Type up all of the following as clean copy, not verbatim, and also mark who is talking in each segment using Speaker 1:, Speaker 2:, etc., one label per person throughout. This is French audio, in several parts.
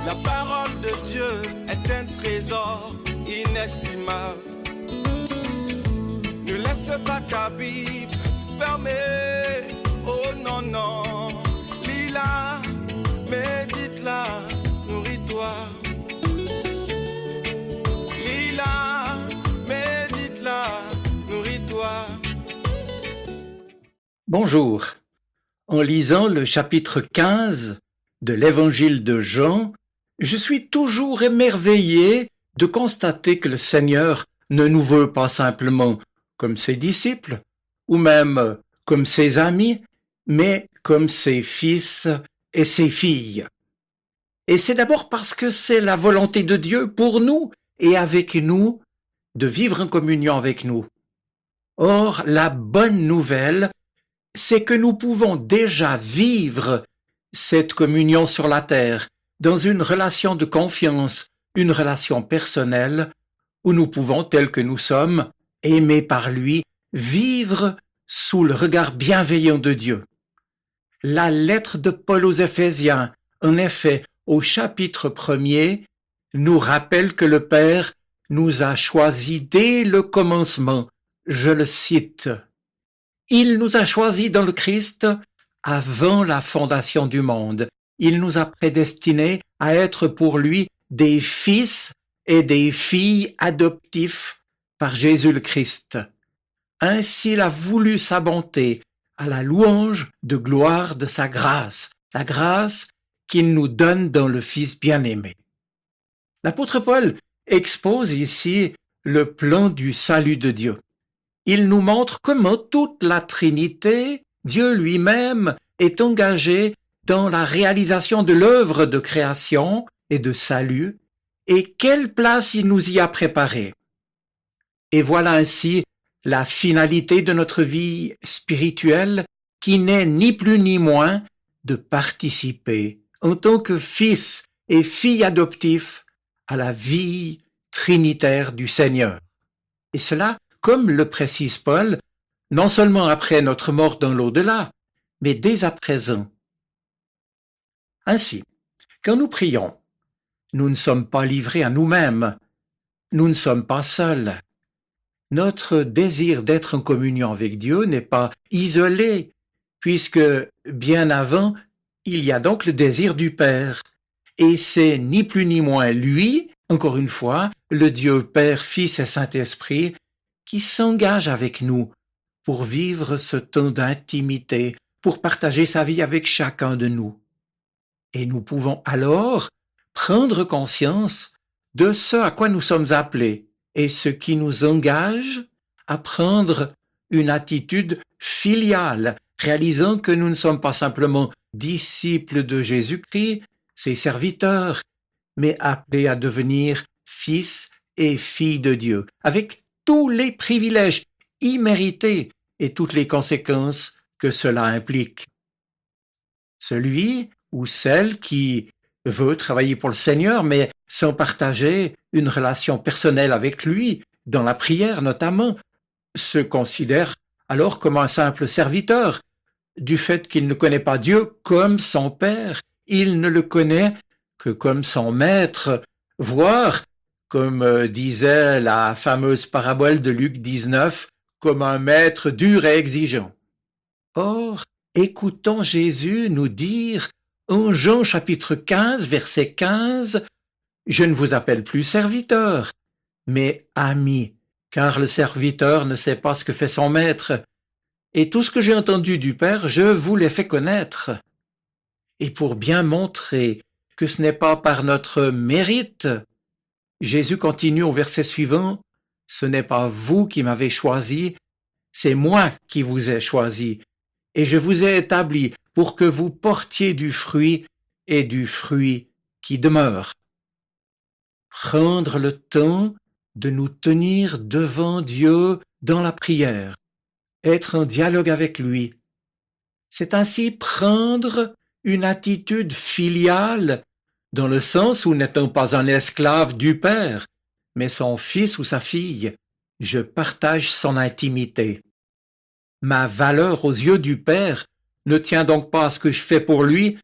Speaker 1: La parole de Dieu est un trésor inestimable. Ne laisse pas ta Bible fermée. Oh non, non. Lis-la, médite-la, nourris-toi. Lis-la, médite-la, nourris-toi.
Speaker 2: Bonjour. En lisant le chapitre 15 de l'Évangile de Jean, je suis toujours émerveillé de constater que le Seigneur ne nous veut pas simplement comme ses disciples, ou même comme ses amis, mais comme ses fils et ses filles. Et c'est d'abord parce que c'est la volonté de Dieu pour nous et avec nous de vivre en communion avec nous. Or, la bonne nouvelle, c'est que nous pouvons déjà vivre cette communion sur la terre dans une relation de confiance, une relation personnelle, où nous pouvons, tels que nous sommes, aimés par lui, vivre sous le regard bienveillant de Dieu. La lettre de Paul aux Éphésiens, en effet, au chapitre 1er, nous rappelle que le Père nous a choisis dès le commencement. Je le cite. Il nous a choisis dans le Christ avant la fondation du monde. Il nous a prédestinés à être pour lui des fils et des filles adoptifs par Jésus le Christ. Ainsi il a voulu sa bonté à la louange de gloire de sa grâce, la grâce qu'il nous donne dans le Fils bien-aimé. L'apôtre Paul expose ici le plan du salut de Dieu. Il nous montre comment toute la Trinité, Dieu lui-même, est engagé dans la réalisation de l'œuvre de création et de salut, et quelle place il nous y a préparée. Et voilà ainsi la finalité de notre vie spirituelle qui n'est ni plus ni moins de participer en tant que fils et filles adoptifs à la vie trinitaire du Seigneur. Et cela, comme le précise Paul, non seulement après notre mort dans l'au-delà, mais dès à présent. Ainsi, quand nous prions, nous ne sommes pas livrés à nous-mêmes, nous ne sommes pas seuls. Notre désir d'être en communion avec Dieu n'est pas isolé, puisque bien avant, il y a donc le désir du Père. Et c'est ni plus ni moins lui, encore une fois, le Dieu Père, Fils et Saint-Esprit, qui s'engage avec nous pour vivre ce temps d'intimité, pour partager sa vie avec chacun de nous. Et nous pouvons alors prendre conscience de ce à quoi nous sommes appelés et ce qui nous engage à prendre une attitude filiale, réalisant que nous ne sommes pas simplement disciples de Jésus-Christ, ses serviteurs, mais appelés à devenir fils et filles de Dieu, avec tous les privilèges immérités et toutes les conséquences que cela implique. Celui ou celle qui veut travailler pour le Seigneur, mais sans partager une relation personnelle avec lui, dans la prière notamment, se considère alors comme un simple serviteur, du fait qu'il ne connaît pas Dieu comme son Père, il ne le connaît que comme son Maître, voire, comme disait la fameuse parabole de Luc 19, comme un maître dur et exigeant. Or, écoutons Jésus nous dire en Jean chapitre 15, verset 15, « Je ne vous appelle plus serviteur, mais ami, car le serviteur ne sait pas ce que fait son maître, et tout ce que j'ai entendu du Père, je vous l'ai fait connaître. » Et pour bien montrer que ce n'est pas par notre mérite, Jésus continue au verset suivant, « Ce n'est pas vous qui m'avez choisi, c'est moi qui vous ai choisi, et je vous ai établi pour que vous portiez du fruit et du fruit qui demeure. » Prendre le temps de nous tenir devant Dieu dans la prière, être en dialogue avec lui. C'est ainsi prendre une attitude filiale, dans le sens où n'étant pas un esclave du Père, mais son fils ou sa fille, je partage son intimité. Ma valeur aux yeux du Père ne tient donc pas à ce que je fais pour lui,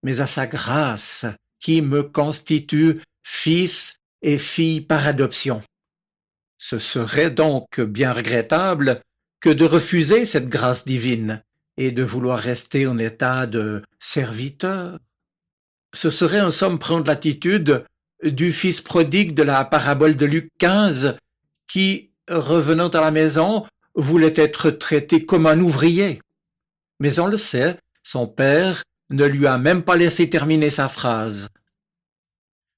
Speaker 2: mais à sa grâce qui me constitue fils et fille par adoption. Ce serait donc bien regrettable que de refuser cette grâce divine et de vouloir rester en état de serviteur. Ce serait en somme prendre l'attitude du fils prodigue de la parabole de Luc 15 qui, revenant à la maison, voulait être traité comme un ouvrier. Mais on le sait, son père ne lui a même pas laissé terminer sa phrase.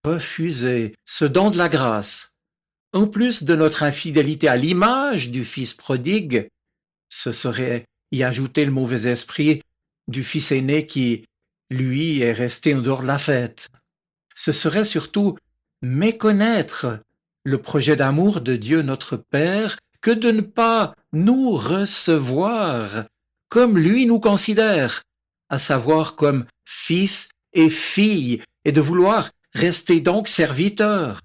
Speaker 2: Refuser ce don de la grâce, en plus de notre infidélité à l'image du fils prodigue, ce serait y ajouter le mauvais esprit du fils aîné qui, lui, est resté en dehors de la fête. Ce serait surtout méconnaître le projet d'amour de Dieu notre Père que de ne pas nous recevoir comme lui nous considère, à savoir comme fils et filles, et de vouloir rester donc serviteurs.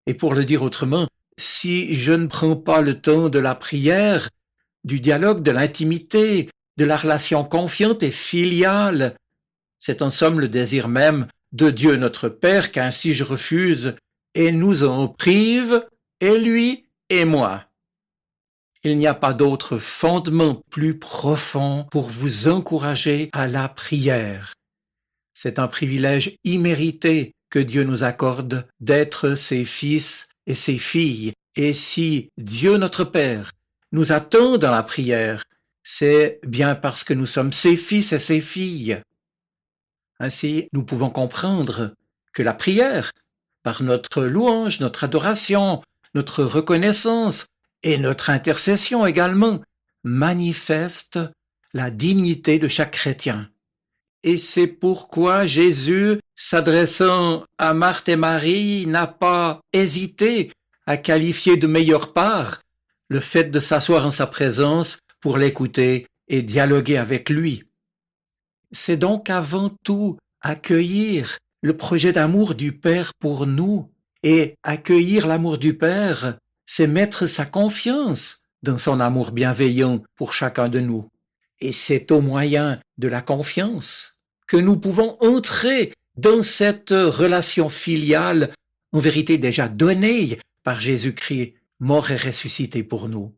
Speaker 2: Et pour le dire autrement, si je ne prends pas le temps de la prière, du dialogue, de l'intimité, de la relation confiante et filiale, c'est en somme le désir même de Dieu notre Père qu'ainsi je refuse et nous en prive, et lui et moi. Il n'y a pas d'autre fondement plus profond pour vous encourager à la prière. C'est un privilège immérité que Dieu nous accorde d'être ses fils et ses filles. Et si Dieu notre Père nous attend dans la prière, c'est bien parce que nous sommes ses fils et ses filles. Ainsi, nous pouvons comprendre que la prière, par notre louange, notre adoration, notre reconnaissance et notre intercession également, manifeste la dignité de chaque chrétien. Et c'est pourquoi Jésus, s'adressant à Marthe et Marie, n'a pas hésité à qualifier de meilleure part le fait de s'asseoir en sa présence pour l'écouter et dialoguer avec lui. C'est donc avant tout accueillir le projet d'amour du Père pour nous. Et accueillir l'amour du Père, c'est mettre sa confiance dans son amour bienveillant pour chacun de nous. Et c'est au moyen de la confiance que nous pouvons entrer dans cette relation filiale, en vérité déjà donnée par Jésus-Christ, mort et ressuscité pour nous.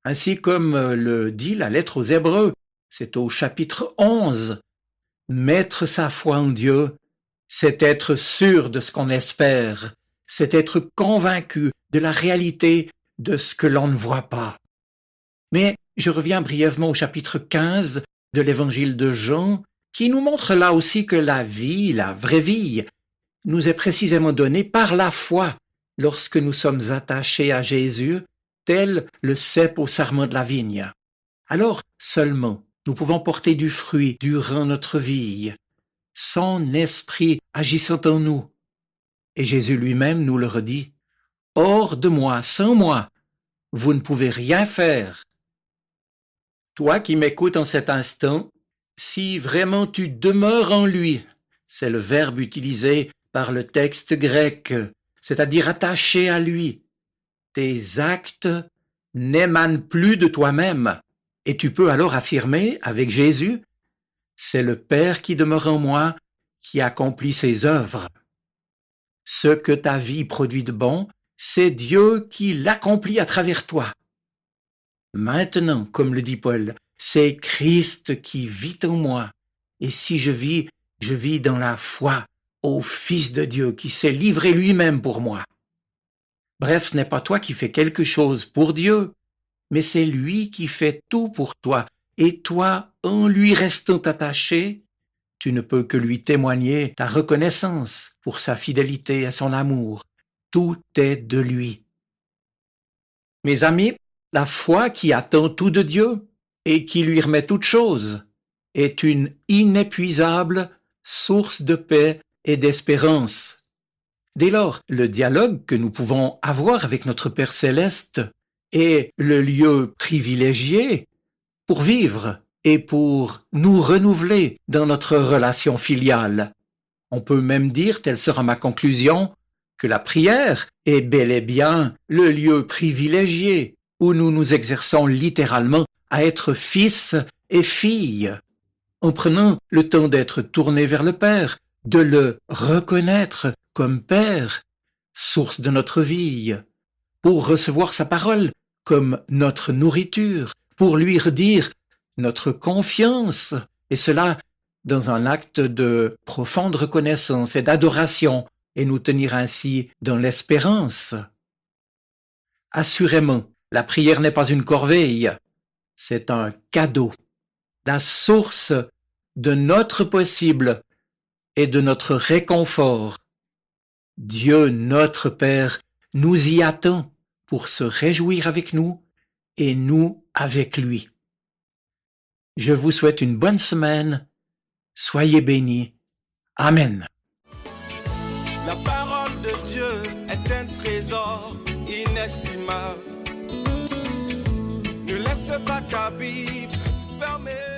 Speaker 2: Ainsi comme le dit la lettre aux Hébreux, c'est au chapitre 11, mettre sa foi en Dieu, c'est être sûr de ce qu'on espère, c'est être convaincu de la réalité de ce que l'on ne voit pas. Mais je reviens brièvement au chapitre 15 de l'évangile de Jean, qui nous montre là aussi que la vie, la vraie vie, nous est précisément donnée par la foi lorsque nous sommes attachés à Jésus, tel le cep au sarment de la vigne. Alors seulement nous pouvons porter du fruit durant notre vie, son esprit agissant en nous. Et Jésus lui-même nous le redit, « Hors de moi, sans moi, vous ne pouvez rien faire. » Toi qui m'écoutes en cet instant, si vraiment tu demeures en lui, c'est le verbe utilisé par le texte grec, c'est-à-dire attaché à lui, tes actes n'émanent plus de toi-même. Et tu peux alors affirmer avec Jésus, c'est le Père qui demeure en moi, qui accomplit ses œuvres. Ce que ta vie produit de bon, c'est Dieu qui l'accomplit à travers toi. Maintenant, comme le dit Paul, c'est Christ qui vit en moi. Et si je vis dans la foi au Fils de Dieu qui s'est livré lui-même pour moi. Bref, ce n'est pas toi qui fais quelque chose pour Dieu, mais c'est lui qui fait tout pour toi. Et toi, en lui restant attaché, tu ne peux que lui témoigner ta reconnaissance pour sa fidélité et son amour. Tout est de lui. Mes amis, la foi qui attend tout de Dieu et qui lui remet toutes choses est une inépuisable source de paix et d'espérance. Dès lors, le dialogue que nous pouvons avoir avec notre Père céleste est le lieu privilégié pour vivre et pour nous renouveler dans notre relation filiale. On peut même dire, telle sera ma conclusion, que la prière est bel et bien le lieu privilégié où nous nous exerçons littéralement à être fils et filles, en prenant le temps d'être tournés vers le Père, de le reconnaître comme Père, source de notre vie, pour recevoir sa parole comme notre nourriture, pour lui redire notre confiance, et cela dans un acte de profonde reconnaissance et d'adoration, et nous tenir ainsi dans l'espérance. Assurément, la prière n'est pas une corvée, c'est un cadeau, la source de notre possible et de notre réconfort. Dieu notre Père nous y attend pour se réjouir avec nous et nous avec lui. Je vous souhaite une bonne semaine. Soyez bénis. Amen.
Speaker 1: La parole de Dieu est un trésor inestimable. Ne laisse pas ta Bible fermée.